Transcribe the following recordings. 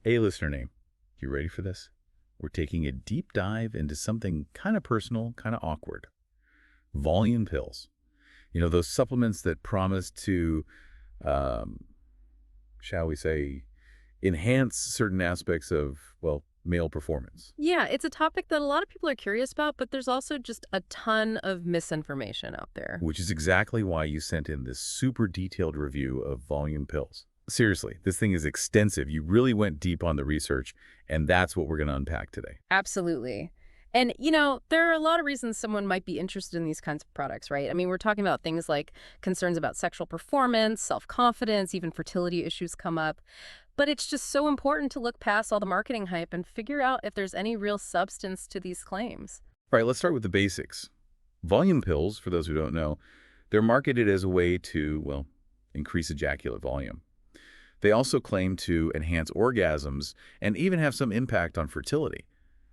Hey, listener name, you ready for this? We're taking a deep dive into something kind of personal, kind of awkward. Volume pills. You know, those supplements that promise to, um, shall we say, enhance certain aspects of, well, male performance. Yeah, it's a topic that a lot of people are curious about, but there's also just a ton of misinformation out there. Which is exactly why you sent in this super detailed review of volume pills. Seriously, this thing is extensive. You really went deep on the research, and that's what we're going to unpack today. Absolutely. And, there are a lot of reasons someone might be interested in these kinds of products, right? I mean, we're talking about things like concerns about sexual performance, self-confidence, even fertility issues come up. But it's just so important to look past all the marketing hype and figure out if there's any real substance to these claims. All right, let's start with the basics. Volume pills, for those who don't know, they're marketed as a way to, well, increase ejaculate volume. They also claim to enhance orgasms and even have some impact on fertility.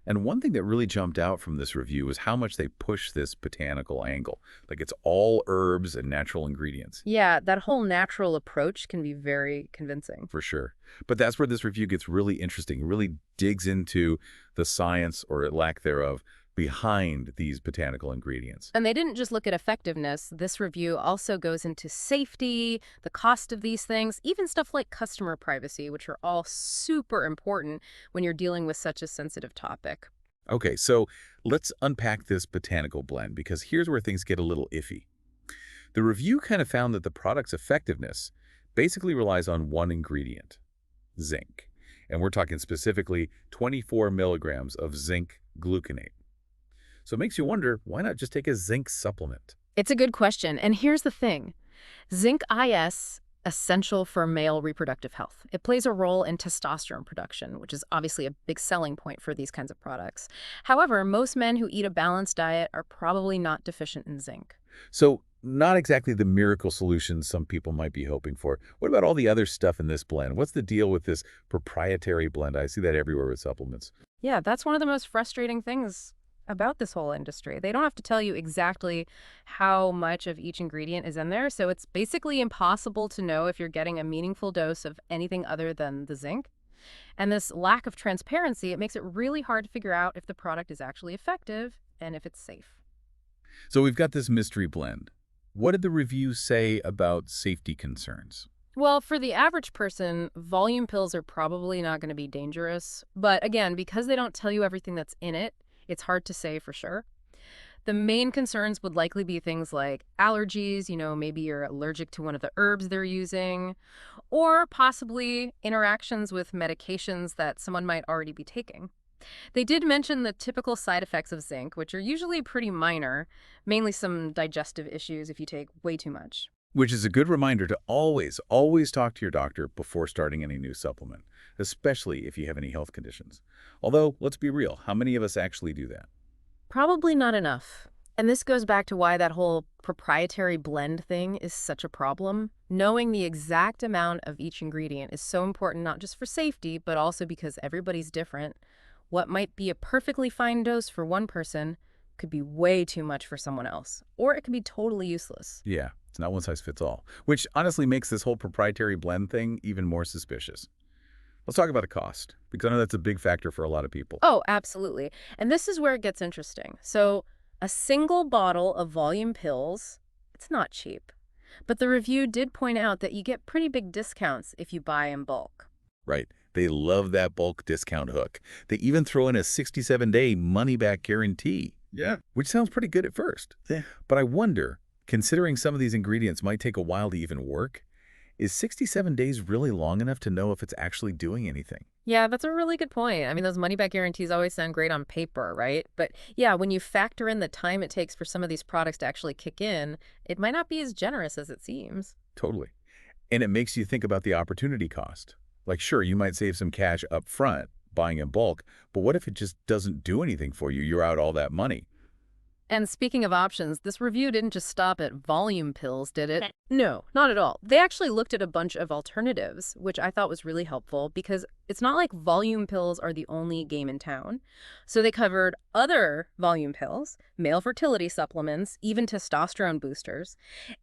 And one thing that really jumped out from this review was how much they push this botanical angle. Like it's all herbs and natural ingredients. Yeah, that whole natural approach can be very convincing. For sure. But that's where this review gets really interesting, really digs into the science or lack thereof behind these botanical ingredients. And they didn't just look at effectiveness. This review also goes into safety, the cost of these things, even stuff like customer privacy, which are all super important when you're dealing with such a sensitive topic. Okay, so let's unpack this botanical blend because here's where things get a little iffy. The review kind of found that the product's effectiveness basically relies on one ingredient, zinc. And we're talking specifically 24 milligrams of zinc gluconate. So it makes you wonder, why not just take a zinc supplement? It's a good question. And here's the thing. Zinc is essential for male reproductive health. It plays a role in testosterone production, which is obviously a big selling point for these kinds of products. However, most men who eat a balanced diet are probably not deficient in zinc. So not exactly the miracle solution some people might be hoping for. What about all the other stuff in this blend? What's the deal with this proprietary blend? I see that everywhere with supplements. Yeah, that's one of the most frustrating things about this whole industry. They don't have to tell you exactly how much of each ingredient is in there, so it's basically impossible to know if you're getting a meaningful dose of anything other than the zinc. And this lack of transparency, it makes it really hard to figure out if the product is actually effective and if it's safe. So we've got this mystery blend. What did the review say about safety concerns? Well, for the average person, volume pills are probably not going to be dangerous. But again, because they don't tell you everything that's in it, it's hard to say for sure. The main concerns would likely be things like allergies, maybe you're allergic to one of the herbs they're using, or possibly interactions with medications that someone might already be taking. They did mention the typical side effects of zinc, which are usually pretty minor, mainly some digestive issues if you take way too much. Which is a good reminder to always, always talk to your doctor before starting any new supplement, especially if you have any health conditions. Although, let's be real, how many of us actually do that? Probably not enough. And this goes back to why that whole proprietary blend thing is such a problem. Knowing the exact amount of each ingredient is so important, not just for safety, but also because everybody's different. What might be a perfectly fine dose for one person could be way too much for someone else, or it could be totally useless. Yeah, it's not one size fits all, which honestly makes this whole proprietary blend thing even more suspicious. Let's talk about the cost, because I know that's a big factor for a lot of people. Oh, absolutely. And this is where it gets interesting. So a single bottle of volume pills, it's not cheap. But the review did point out that you get pretty big discounts if you buy in bulk. Right. They love that bulk discount hook. They even throw in a 67-day money-back guarantee. Yeah. Which sounds pretty good at first. Yeah. But I wonder, considering some of these ingredients might take a while to even work, is 67 days really long enough to know if it's actually doing anything? Yeah, that's a really good point. I mean, those money-back guarantees always sound great on paper, right? But yeah, when you factor in the time it takes for some of these products to actually kick in, it might not be as generous as it seems. Totally. And it makes you think about the opportunity cost. Like, sure, you might save some cash up front buying in bulk, but what if it just doesn't do anything for you? You're out all that money. And speaking of options, this review didn't just stop at volume pills, did it? No, not at all. They actually looked at a bunch of alternatives, which I thought was really helpful because it's not like volume pills are the only game in town. So they covered other volume pills, male fertility supplements, even testosterone boosters.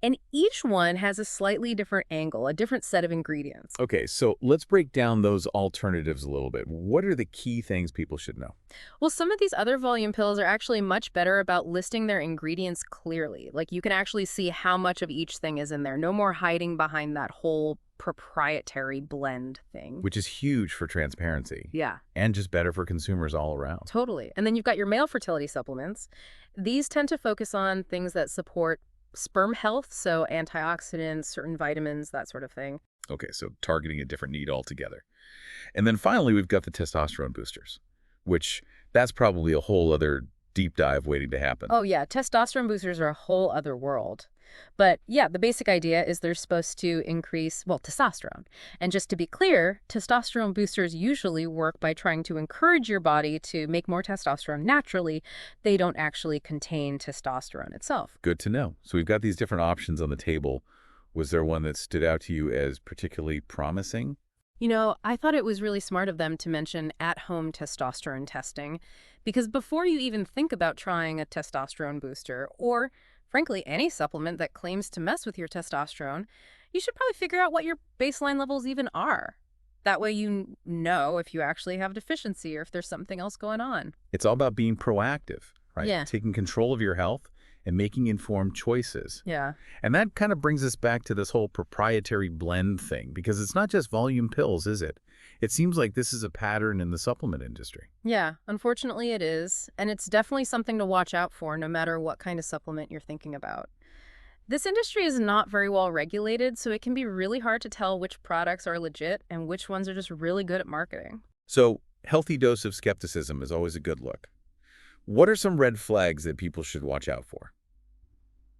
And each one has a slightly different angle, a different set of ingredients. Okay, so let's break down those alternatives a little bit. What are the key things people should know? Well, some of these other volume pills are actually much better about listing their ingredients clearly. Like you can actually see how much of each thing is in there. No more hiding behind that whole proprietary blend thing. Which is huge for transparency. Yeah, And just better for consumers all around. totally. And then you've got your male fertility supplements. These tend to focus on things that support sperm health, so antioxidants, certain vitamins, that sort of thing. Okay, so targeting a different need altogether. And then finally, we've got the testosterone boosters, which that's probably a whole other deep dive waiting to happen. Oh, yeah, testosterone boosters are a whole other world. But yeah, the basic idea is they're supposed to increase, well, testosterone. And just to be clear, testosterone boosters usually work by trying to encourage your body to make more testosterone naturally. They don't actually contain testosterone itself. Good to know. So we've got these different options on the table. Was there one that stood out to you as particularly promising? You know, I thought it was really smart of them to mention at-home testosterone testing, because before you even think about trying a testosterone booster, or frankly, any supplement that claims to mess with your testosterone, you should probably figure out what your baseline levels even are. That way you know if you actually have deficiency or if there's something else going on. It's all about being proactive, right? Yeah. Taking control of your health and making informed choices. Yeah. And that kind of brings us back to this whole proprietary blend thing, because it's not just volume pills, is it? It seems like this is a pattern in the supplement industry. Yeah, unfortunately it is. And it's definitely something to watch out for no matter what kind of supplement you're thinking about. This industry is not very well regulated, so it can be really hard to tell which products are legit and which ones are just really good at marketing. So, healthy dose of skepticism is always a good look. What are some red flags that people should watch out for?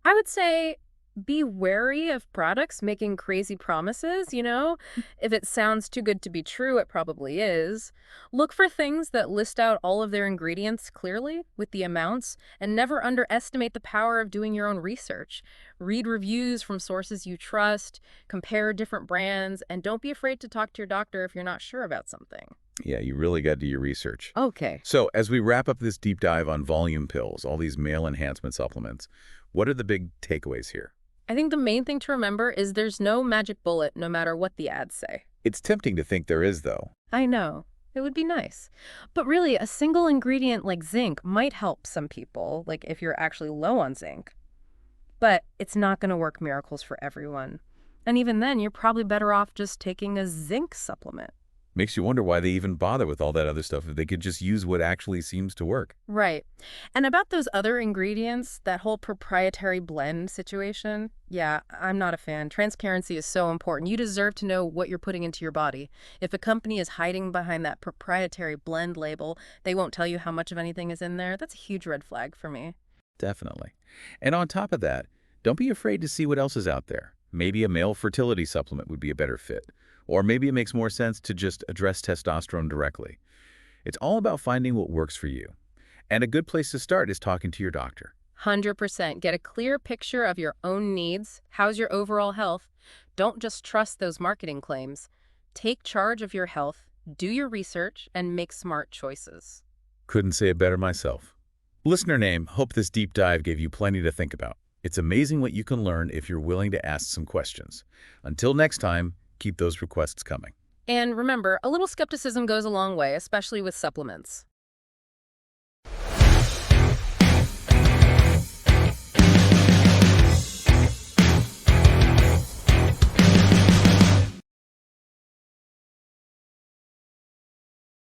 I would say be wary of products making crazy promises, you know? If it sounds too good to be true, it probably is. Look for things that list out all of their ingredients clearly with the amounts, and never underestimate the power of doing your own research. Read reviews from sources you trust, compare different brands, and don't be afraid to talk to your doctor if you're not sure about something. Yeah, you really got to do your research. Okay. So, as we wrap up this deep dive on volume pills, all these male enhancement supplements, what are the big takeaways here? I think the main thing to remember is there's no magic bullet no matter what the ads say. It's tempting to think there is, though. I know. It would be nice. But really, a single ingredient like zinc might help some people, like if you're actually low on zinc. But it's not going to work miracles for everyone. And even then, you're probably better off just taking a zinc supplement. Makes you wonder why they even bother with all that other stuff if they could just use what actually seems to work. Right. And about those other ingredients, that whole proprietary blend situation, yeah, I'm not a fan. Transparency is so important. You deserve to know what you're putting into your body. If a company is hiding behind that proprietary blend label, they won't tell you how much of anything is in there. That's a huge red flag for me. Definitely. And on top of that, don't be afraid to see what else is out there. Maybe a male fertility supplement would be a better fit. Or maybe it makes more sense to just address testosterone directly. It's all about finding what works for you. And a good place to start is talking to your doctor. 100%. Get a clear picture of your own needs. How's your overall health? Don't just trust those marketing claims. Take charge of your health, do your research, and make smart choices. Couldn't say it better myself. Listener name, hope this deep dive gave you plenty to think about. It's amazing what you can learn if you're willing to ask some questions. Until next time, keep those requests coming. And remember, a little skepticism goes a long way, especially with supplements.